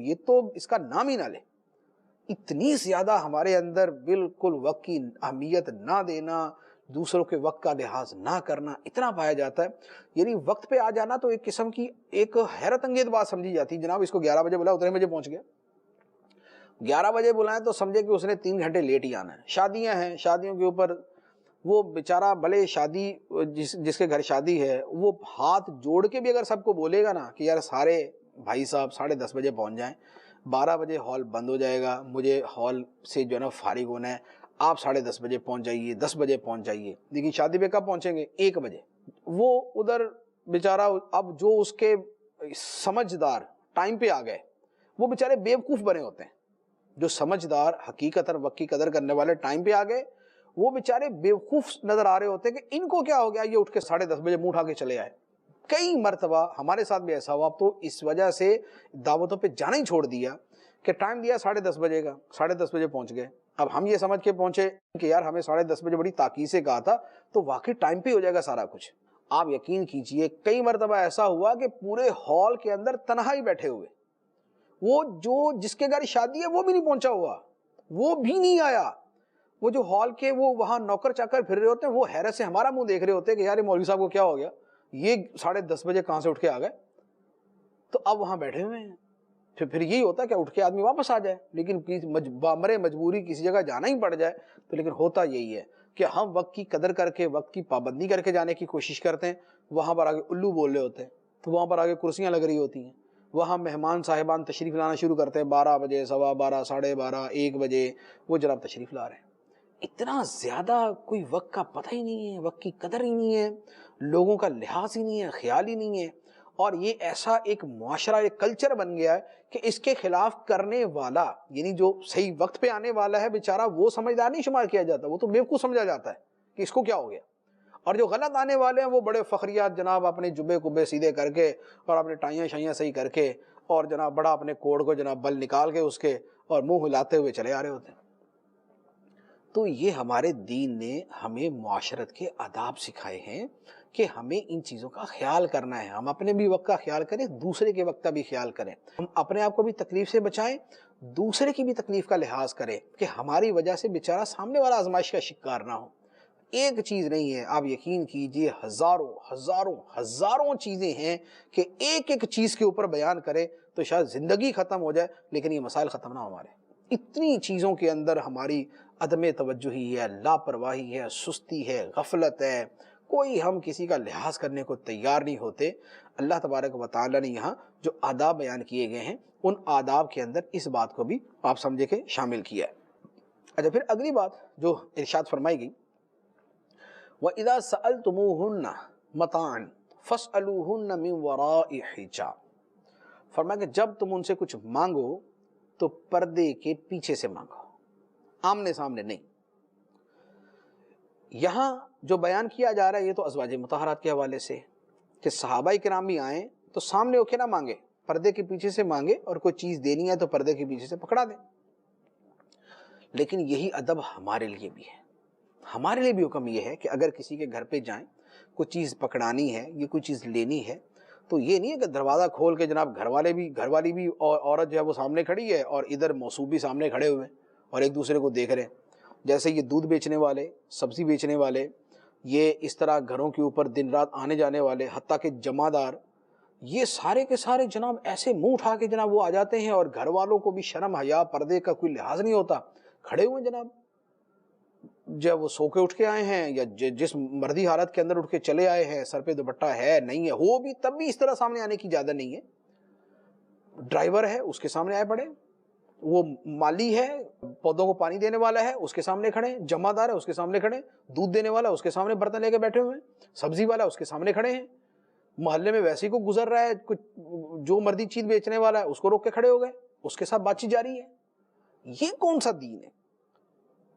یہ تو اس کا نام ہی نہ لے۔ اتنی زیادہ ہمارے اندر بالکل وقت کی اہمیت نہ دینا، دوسروں کے وقت کا لحاظ نہ کرنا اتنا پایا جاتا ہے۔ یعنی وقت پہ آ جانا تو ایک قسم کی ایک حیرت انگیز بات سمجھی جاتی ہے، جناب اس کو 11 بجے بلا اتنے بجے پہنچ گیا۔ 11 بجے بلائیں تو سمجھے کہ اس نے 3 گھنٹے لیٹ ہی آنا ہے۔ شادیاں ہیں، شادیوں کے اوپر وہ بیچارہ بھلے شادی جس کے گھر شادی ہے وہ ہاتھ جوڑ کے بھی اگر سب کو بولے گا نا کہ یار سارے بھائی صاحب 10:30 بجے پہنچ جائیں، 12 بجے ہال بند ہو جائے گا، مجھے ہال سے جو ہے نا فارغ ہونا ہے، آپ 10:30 بجے پہنچ جائیے، 10 بجے پہنچ جائیے، لیکن شادی پہ کب پہنچیں گے؟ 1 بجے۔ وہ ادھر بیچارہ اب جو اس کے سمجھدار ٹائم پہ آ گئے وہ بیچارے بیوقوف بنے ہوتے ہیں، جو سمجھدار حقیقتاً وقت کی قدر کرنے والے ٹائم پہ آ گئے وہ بیچارے بیوقوف نظر آ رہے ہوتے ہیں کہ ان کو کیا ہو گیا، یہ اٹھ کے 10:30 بجے منہ اٹھا کے چلے آئے۔ کئی مرتبہ ہمارے ساتھ بھی ایسا ہوا، اب تو اس وجہ سے دعوتوں پہ جانا ہی چھوڑ دیا کہ ٹائم دیا 10:30 بجے کا، 10:30 بجے پہنچ گئے۔ اب ہم یہ سمجھ کے پہنچے کہ یار ہمیں 10:30 بجے بڑی تاکید سے کہا تھا، تو واقعی ٹائم پہ ہو جائے گا سارا کچھ۔ آپ یقین کیجئے کئی مرتبہ ایسا ہوا کہ پورے ہال کے اندر تنہائی بیٹھے ہوئے، وہ جو جس کے گھر شادی ہے وہ بھی نہیں پہنچا ہوا، وہ بھی نہیں آیا، وہ جو ہال کے وہ وہاں نوکر چاکر پھر رہے ہوتے ہیں، وہ حیرت سے ہمارا منہ دیکھ رہے ہوتے ہیں کہ یار یہ مولوی صاحب کو کیا ہو گیا، یہ 10:30 بجے کہاں سے اٹھ کے آ گئے. تو اب وہاں بیٹھے ہوئے ہیں. پھر یہی ہوتا ہے کہ اٹھ کے آدمی واپس آ جائے، لیکن بامرے مجبوری کسی جگہ جانا ہی پڑ جائے. تو لیکن ہوتا یہی ہے کہ ہم وقت کی قدر کر کے، وقت کی پابندی کر کے جانے کی کوشش کرتے ہیں. وہاں پر آگے الو بول رہے ہوتے ہیں، تو وہاں پر آگے کرسیاں لگ رہی ہوتی ہیں. وہاں مہمان صاحبان تشریف لانا شروع کرتے ہیں 12 بجے، 12:15، 12:30، 1 بجے وہ جناب تشریف لا رہے ہیں. اتنا زیادہ کوئی وقت کا پتہ ہی نہیں ہے، وقت کی قدر ہی نہیں ہے، لوگوں کا لحاظ ہی نہیں ہے، خیال ہی نہیں ہے. اور یہ ایسا ایک معاشرہ، ایک کلچر بن گیا ہے کہ اس کے خلاف کرنے والا، یعنی جو صحیح وقت پہ آنے والا ہے بیچارہ، وہ سمجھدار نہیں شمار کیا جاتا، وہ تو بیوقوف سمجھا جاتا ہے کہ اس کو کیا ہو گیا. اور جو غلط آنے والے ہیں وہ بڑے فخریات جناب اپنے جبے کبے سیدھے کر کے اور اپنے ٹائیاں شائیاں صحیح کر کے اور جناب بڑا اپنے کوڑ کو جناب بل نکال کے اس کے اور منہ ہلاتے ہوئے چلے آ رہے ہوتے ہیں. تو یہ ہمارے دین نے ہمیں معاشرت کے آداب سکھائے ہیں کہ ہمیں ان چیزوں کا خیال کرنا ہے. ہم اپنے بھی وقت کا خیال کریں، دوسرے کے وقت کا بھی خیال کریں. ہم اپنے آپ کو بھی تکلیف سے بچائیں، دوسرے کی بھی تکلیف کا لحاظ کریں کہ ہماری وجہ سے بیچارہ سامنے والا آزمائش کا شکار نہ ہو. ایک چیز نہیں ہے، آپ یقین کیجئے ہزاروں ہزاروں ہزاروں چیزیں ہیں کہ ایک ایک چیز کے اوپر بیان کرے تو شاید زندگی ختم ہو جائے لیکن یہ مسائل ختم نہ ہو ہمارے. اتنی چیزوں کے اندر ہماری عدم توجہی ہے، لاپرواہی ہے، سستی ہے، غفلت ہے، کوئی ہم کسی کا لحاظ کرنے کو تیار نہیں ہوتے. اللہ تبارک و تعالی نے یہاں جو آداب بیان کیے گئے ہیں ان آداب کے اندر اس بات کو بھی آپ سمجھے کہ شامل کیا ہے. اچھا، پھر اگلی بات جو ارشاد فرمائی گئی، وَإِذَا سَأَلْتُمُوهُنَّ مَتَاعًا فَاسْأَلُوهُنَّ مِنْ وَرَاءِ حِجَابٍ. فرمایا کہ جب تم ان سے کچھ مانگو تو پردے کے پیچھے سے مانگو، آمنے سامنے نہیں. یہاں جو بیان کیا جا رہا ہے یہ تو ازواج مطہرات کے حوالے سے کہ صحابہ کرام بھی آئیں تو سامنے ہو کے نہ مانگے، پردے کے پیچھے سے مانگے، اور کوئی چیز دینی ہے تو پردے کے پیچھے سے پکڑا دیں. لیکن یہی ادب ہمارے لیے بھی ہے. ہمارے لیے بھی حکم یہ ہے کہ اگر کسی کے گھر پہ جائیں، کوئی چیز پکڑانی ہے، یہ کوئی چیز لینی ہے، تو یہ نہیں ہے کہ دروازہ کھول کے جناب گھر والی بھی اور عورت جو ہے وہ سامنے کھڑی ہے اور ادھر موصوف بھی سامنے کھڑے ہوئے ہیں اور ایک دوسرے کو دیکھ رہے ہیں. جیسے یہ دودھ بیچنے والے، سبزی بیچنے والے، یہ اس طرح گھروں کے اوپر دن رات آنے جانے والے، حتیٰ کہ جمعدار، یہ سارے کے سارے جناب ایسے منہ اٹھا کے جناب وہ آ جاتے ہیں اور گھر والوں کو بھی شرم حیا پردے کا کوئی لحاظ نہیں ہوتا، کھڑے ہوئے جناب. جب وہ سو کے اٹھ کے آئے ہیں یا جس مردی حالت کے اندر اٹھ کے چلے آئے ہیں، سر پہ دوپٹہ ہے نہیں ہے، ہو بھی تب بھی اس طرح سامنے آنے کی اجازت نہیں ہے. ڈرائیور ہے اس کے سامنے آئے پڑے، وہ مالی ہے پودوں کو پانی دینے والا ہے اس کے سامنے کھڑے ہیں، جمع دار ہے اس کے سامنے کھڑے ہیں، دودھ دینے والا اس کے سامنے برتن لے کے بیٹھے ہوئے ہیں، سبزی والا اس کے سامنے کھڑے ہیں، محلے میں ویسے ہی کو گزر رہا ہے، کچھ جو مردی چیز بیچنے والا ہے اس کو روک کے کھڑے ہو گئے، اس کے ساتھ بات چیت جاری ہے. یہ کون سا دین ہے؟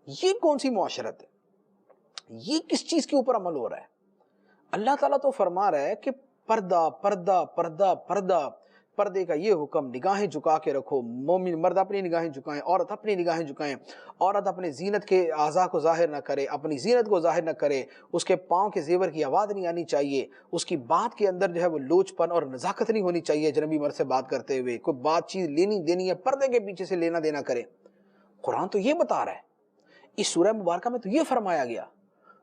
یہ کون سی معاشرت ہے؟ یہ کس چیز کے اوپر عمل ہو رہا ہے؟ اللہ تعالیٰ تو فرما رہا ہے کہ پردہ پردہ پردہ پردہ. پردے کا یہ حکم، نگاہیں جھکا کے رکھو. مومن مرد اپنی نگاہیں جھکائیں، عورت اپنی نگاہیں جھکائیں. عورت اپنے زینت کے اعضاء کو ظاہر نہ کرے، اپنی زینت کو ظاہر نہ کرے، اس کے پاؤں کے زیور کی آواز نہیں آنی چاہیے، اس کی بات کے اندر جو ہے وہ لوچ پن اور نزاکت نہیں ہونی چاہیے. اجنبی مرد سے بات کرتے ہوئے کوئی بات چیز لینی دینی ہے، پردے کے پیچھے سے لینا دینا کرے. قرآن تو یہ بتا رہا ہے، اس سورہ مبارکہ میں تو یہ فرمایا گیا.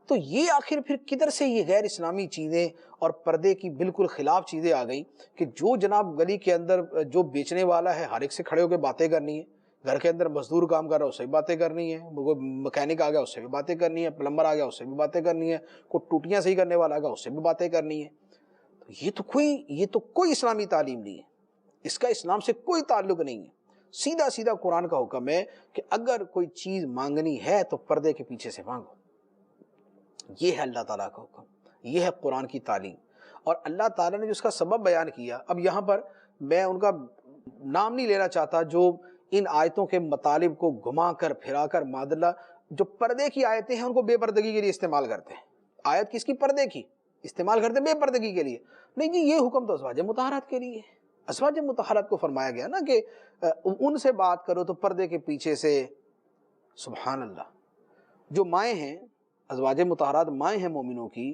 تو یہ آخر پھر کدھر سے یہ غیر اسلامی چیزیں اور پردے کی بالکل خلاف چیزیں آ گئیں کہ جو جناب گلی کے اندر جو بیچنے والا ہے ہر ایک سے کھڑے ہو کے باتیں کرنی ہے، گھر کے اندر مزدور کام کر رہا ہے اس سے بھی باتیں کرنی ہے، مکینک آ گیا اس سے بھی باتیں کرنی ہے، پلمبر آ گیا اس سے بھی باتیں کرنی ہے، کوئی ٹوٹیاں صحیح کرنے والا آ گیا اس سے بھی باتیں کرنی ہے. تو یہ تو کوئی اسلامی تعلیم نہیں ہے، اس کا اسلام سے کوئی تعلق نہیں ہے. سیدھا سیدھا قرآن کا حکم ہے کہ اگر کوئی چیز مانگنی ہے تو پردے کے پیچھے سے مانگو. یہ ہے اللہ تعالیٰ کا حکم، یہ ہے قرآن کی تعلیم. اور اللہ تعالیٰ نے جو اس کا سبب بیان کیا، اب یہاں پر میں ان کا نام نہیں لینا چاہتا جو ان آیتوں کے مطالب کو گھما کر پھرا کر معدلہ جو پردے کی آیتیں ہیں ان کو بے پردگی کے لیے استعمال کرتے ہیں. آیت کس کی؟ پردے کی استعمال کرتے بے پردگی کے لیے. نہیں جی، یہ حکم تو ازواج مطہرات کے لیے ہے. ازواج مطہرات کو فرمایا گیا نا کہ ان سے بات کرو تو پردے کے پیچھے سے. سبحان اللہ. جو مائیں ہیں، ازواج مطہرات مائیں ہیں مومنوں کی،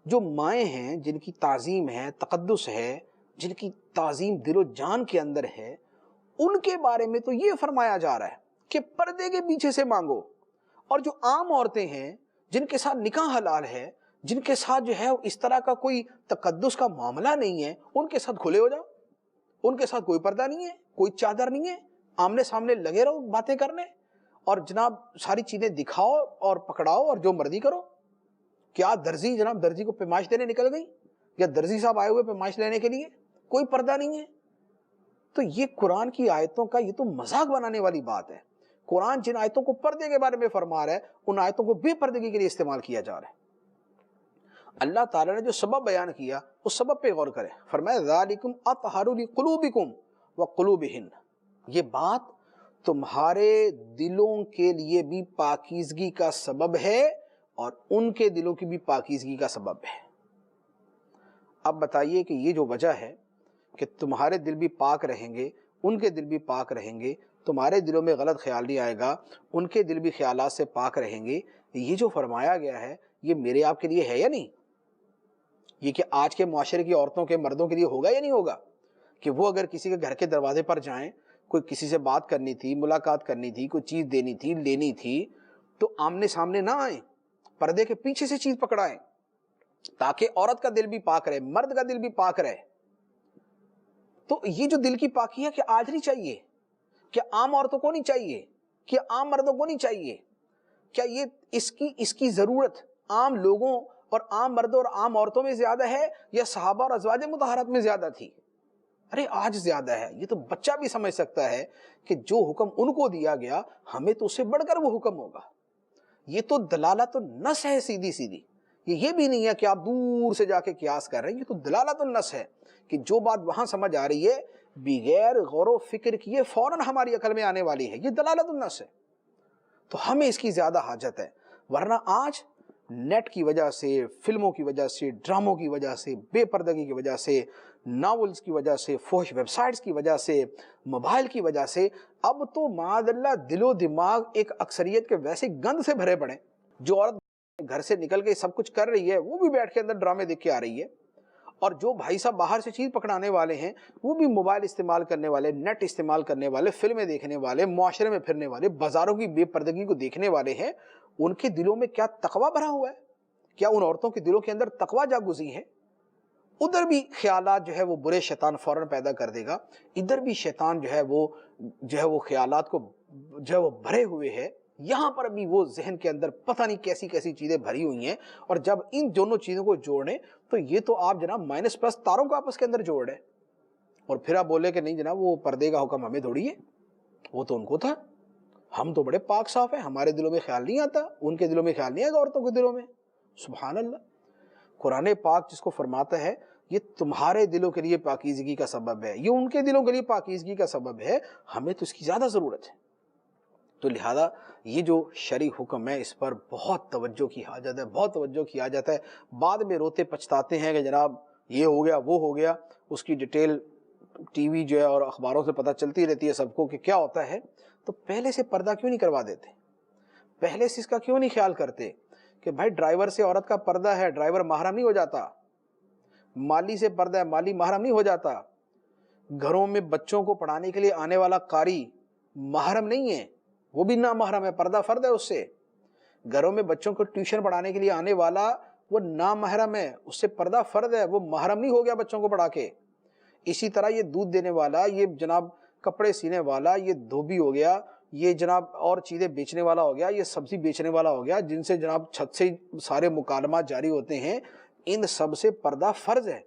جو مائیں ہیں جن کی تعظیم ہے، تقدس ہے، جن کی تعظیم دل و جان کے اندر ہے، ان کے بارے میں تو یہ فرمایا جا رہا ہے کہ پردے کے پیچھے سے مانگو. اور جو عام عورتیں ہیں جن کے ساتھ نکاح حلال ہے، جن کے ساتھ جو ہے اس طرح کا کوئی تقدس کا معاملہ نہیں ہے، ان کے ساتھ کھلے ہو جاؤ، ان کے ساتھ کوئی پردہ نہیں ہے، کوئی چادر نہیں ہے، آمنے سامنے لگے رہو باتیں کرنے، اور جناب ساری چیزیں دکھاؤ اور پکڑاؤ اور جو مرضی کرو۔ کیا درزی جناب درزی کو پیمائش دینے نکل گئی، یا درزی صاحب آئے ہوئے پیمائش لینے کے لیے؟ کوئی پردہ نہیں ہے۔ تو یہ قرآن کی آیتوں کا یہ تو مذاق بنانے والی بات ہے۔ قرآن جن آیتوں کو پردے کے بارے میں فرما رہا ہے، ان آیتوں کو بے پردگی کے لیے استعمال کیا جا رہا ہے۔ اللہ تعالیٰ نے جو سبب بیان کیا اس سبب پہ غور کریں۔ فرمایا ذالکم اطہر لقلوبکم وقلوبہن، یہ بات تمہارے دلوں کے لیے بھی پاکیزگی کا سبب ہے اور ان کے دلوں کی بھی پاکیزگی کا سبب ہے۔ اب بتائیے کہ یہ جو وجہ ہے کہ تمہارے دل بھی پاک رہیں گے، ان کے دل بھی پاک رہیں گے، تمہارے دلوں میں غلط خیال نہیں آئے گا، ان کے دل بھی خیالات سے پاک رہیں گے، یہ جو فرمایا گیا ہے یہ میرے آپ کے لیے ہے یا نہیں؟ یہ کہ آج کے معاشرے کی عورتوں کے مردوں کے لیے ہوگا یا نہیں ہوگا کہ وہ اگر کسی کے گھر کے دروازے پر جائیں، کوئی کسی سے بات کرنی تھی، ملاقات کرنی تھی، کوئی چیز دینی تھی، لینی تھی، تو آمنے سامنے نہ آئیں، پردے کے پیچھے سے چیز پکڑائیں تاکہ عورت کا دل بھی پاک رہے، مرد کا دل بھی پاک رہے۔ تو یہ جو دل کی پاکی ہے کہ آج نہیں چاہیے؟ کیا عام عورتوں کو نہیں چاہیے؟ کیا عام مردوں کو نہیں چاہیے؟ کیا یہ اس کی ضرورت عام لوگوں اور عام مردوں اور عام عورتوں میں زیادہ ہے یا صحابہ اور ازواج مطہرات میں زیادہ تھی؟ ارے آج زیادہ ہے۔ یہ تو بچہ بھی سمجھ سکتا ہے کہ جو حکم ان کو دیا گیا ہمیں تو اس سے بڑھ کر وہ حکم ہوگا۔ یہ تو دلالت النص ہے سیدھی سیدھی، یہ بھی نہیں ہے کہ آپ دور سے جا کے قیاس کر رہے ہیں، یہ تو دلالت النص ہے کہ جو بات وہاں سمجھ آ رہی ہے بغیر غور و فکر کیے فوراً ہماری عقل میں آنے والی ہے، یہ دلالت النص ہے۔ تو ہمیں اس کی زیادہ حاجت ہے، ورنہ آج نیٹ کی وجہ سے، فلموں کی وجہ سے، ڈراموں کی وجہ سے، بے پردگی کی وجہ سے، ناولز کی وجہ سے، فحش ویب سائٹس کی وجہ سے، موبائل کی وجہ سے، اب تو معاذ اللہ دل و دماغ ایک اکثریت کے ویسے گند سے بھرے پڑے۔ جو عورت گھر سے نکل کے سب کچھ کر رہی ہے وہ بھی بیٹھ کے اندر ڈرامے دیکھ کے آ رہی ہے، اور جو بھائی صاحب باہر سے چیز پکڑانے والے ہیں وہ بھی موبائل استعمال کرنے والے، نیٹ استعمال کرنے والے، فلمیں دیکھنے والے، معاشرے میں پھرنے والے، بازاروں کی بے پردگی کو دیکھنے والے ہیں۔ ان کے دلوں میں کیا تقویٰ بھرا ہوا ہے؟ کیا ان عورتوں کے دلوں کے اندر تقویٰ جاگزی ہے؟ ادھر بھی خیالات جو ہے وہ برے شیطان فوراً پیدا کر دے گا، ادھر بھی شیطان جو ہے وہ خیالات کو جو ہے وہ بھرے ہوئے ہے، یہاں پر بھی وہ ذہن کے اندر پتہ نہیں کیسی کیسی چیزیں بھری ہوئی ہیں، اور جب ان دونوں چیزوں کو جوڑیں تو یہ تو آپ جناب مائنس پلس تاروں کو آپس کے اندر جوڑ رہے ہیں، اور پھر آپ بولے کہ نہیں جناب وہ پردے کا حکم ہمیں تھوڑی ہے، وہ تو ان کو تھا، ہم تو بڑے پاک صاف ہیں، ہمارے دلوں میں خیال نہیں آتا، ان کے دلوں میں خیال نہیں آئے گا عورتوں کے دلوں میں۔ سبحان اللہ۔ قرآن پاک جس کو فرماتا ہے یہ تمہارے دلوں کے لیے پاکیزگی کا سبب ہے، یہ ان کے دلوں کے لیے پاکیزگی کا سبب ہے، ہمیں تو اس کی زیادہ ضرورت ہے۔ تو لہذا یہ جو شرعی حکم ہے اس پر بہت توجہ کی حاجت ہے، بہت توجہ کیا جاتا ہے۔ بعد میں روتے پچھتاتے ہیں کہ جناب یہ ہو گیا وہ ہو گیا، اس کی ڈیٹیل ٹی وی جو ہے اور اخباروں سے پتہ چلتی رہتی ہے سب کو کہ کیا ہوتا ہے۔ تو پہلے سے پردہ کیوں نہیں کروا دیتے؟ پہلے سے اس کا کیوں نہیں خیال کرتے کہ بھائی ڈرائیور سے عورت کا پردہ ہے، ڈرائیور محرم نہیں ہو جاتا، مالی سے پردہ ہے، مالی محرم نہیں ہو جاتا، گھروں میں بچوں کو پڑھانے کے لیے آنے والا قاری محرم نہیں ہے، وہ بھی نامحرم ہے، پردہ فرض ہے اس سے۔ گھروں میں بچوں کو ٹیوشن پڑھانے کے لیے آنے والا وہ نامحرم ہے، اس سے پردہ فرض ہے، وہ محرم نہیں ہو گیا بچوں کو پڑھا کے۔ اسی طرح یہ دودھ دینے والا، یہ جناب کپڑے سینے والا، یہ دھوبی ہو گیا، یہ جناب اور چیزیں بیچنے والا ہو گیا، یہ سبزی بیچنے والا ہو گیا، جن سے جناب چھت سے سارے مکالمات جاری ہوتے ہیں، ان سب سے پردہ فرض ہے۔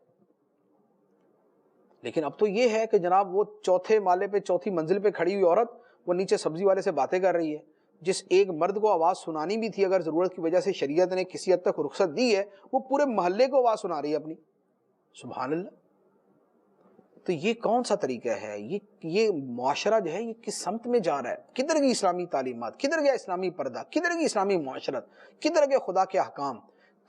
لیکن اب تو یہ ہے کہ جناب وہ چوتھے مالے پہ، چوتھی منزل پہ کھڑی ہوئی عورت وہ نیچے سبزی والے سے باتیں کر رہی ہے، جس ایک مرد کو آواز سنانی بھی تھی، اگر ضرورت کی وجہ سے شریعت نے کسی حد تک رخصت دی ہے، وہ پورے محلے کو آواز سنا رہی ہے اپنی۔ سبحان اللہ۔ تو یہ کون سا طریقہ ہے؟ یہ معاشرہ جو ہے یہ کس سمت میں جا رہا ہے؟ کدھر گئی اسلامی تعلیمات؟ کدھر گیا اسلامی پردہ؟ کدھر گئی اسلامی معاشرت؟ کدھر گئے خدا کے احکام؟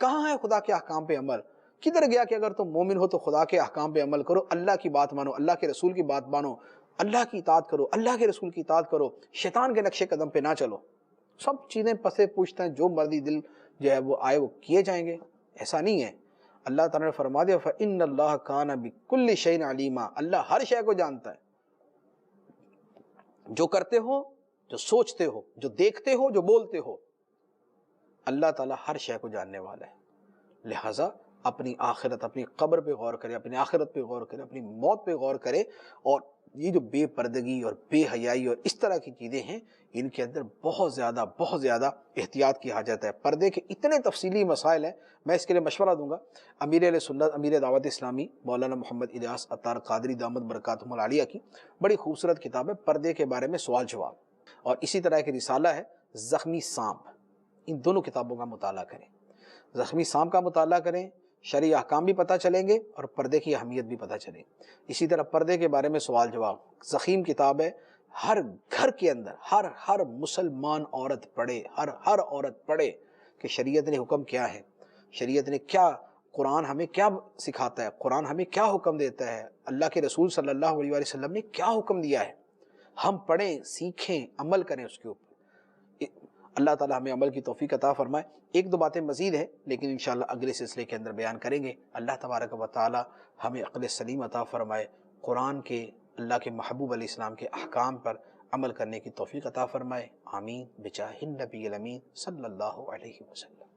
کہاں ہے خدا کے احکام پہ عمل؟ کدھر گیا کہ اگر تم مومن ہو تو خدا کے احکام پہ عمل کرو، اللہ کی بات مانو، اللہ کے رسول کی بات مانو، اللہ کی اطاعت کرو، اللہ کے رسول کی اطاعت کرو، شیطان کے نقشے قدم پہ نہ چلو۔ سب چیزیں پسے پوچھتے ہیں، جو مرضی دل جو ہے وہ آئے وہ کیے جائیں گے، ایسا نہیں ہے۔ اللہ تعالیٰ نے فرما دیا فَإِنَّ اللَّهَ كَانَ بِكُلِّ شَيْءٍ عَلِيمًا، اللہ ہر شے کو جانتا ہے، جو کرتے ہو، جو سوچتے ہو، جو دیکھتے ہو، جو بولتے ہو، اللہ تعالیٰ ہر شے کو جاننے والا ہے، لہٰذا اپنی آخرت، اپنی قبر پہ غور کرے، اپنی آخرت پہ غور کرے، اپنی موت پہ غور کرے، اور یہ جو بے پردگی اور بے حیائی اور اس طرح کی چیزیں ہیں، ان کے اندر بہت زیادہ احتیاط کی حاجت ہے۔ پردے کے اتنے تفصیلی مسائل ہیں، میں اس کے لیے مشورہ دوں گا امیر اہل سنت، امیر دعوت اسلامی مولانا محمد الیاس عطار قادری دامت برکاتہم العالیہ کی بڑی خوبصورت کتاب ہے پردے کے بارے میں سوال جواب، اور اسی طرح ایک رسالہ ہے زخمی سانپ، ان دونوں کتابوں کا مطالعہ کریں۔ زخمی سانپ کا مطالعہ کریں، شرعی احکام بھی پتہ چلیں گے اور پردے کی اہمیت بھی پتہ چلے۔ اسی طرح پردے کے بارے میں سوال جواب ضخیم کتاب ہے، ہر گھر کے اندر ہر مسلمان عورت پڑھے، ہر عورت پڑھے کہ شریعت نے حکم کیا ہے، شریعت نے کیا، قرآن ہمیں کیا سکھاتا ہے، قرآن ہمیں کیا حکم دیتا ہے، اللہ کے رسول صلی اللہ علیہ وسلم نے کیا حکم دیا ہے، ہم پڑھیں، سیکھیں، عمل کریں اس کے اوپر۔ اللہ تعالیٰ ہمیں عمل کی توفیق عطا فرمائے۔ ایک دو باتیں مزید ہیں لیکن انشاءاللہ اگلے سلسلے کے اندر بیان کریں گے۔ اللہ تبارک و تعالیٰ ہمیں عقل سلیم عطا فرمائے، قرآن کے، اللہ کے محبوب علیہ السلام کے احکام پر عمل کرنے کی توفیق عطا فرمائے، آمین بجاہ النبی الامین صلی اللہ علیہ وسلم۔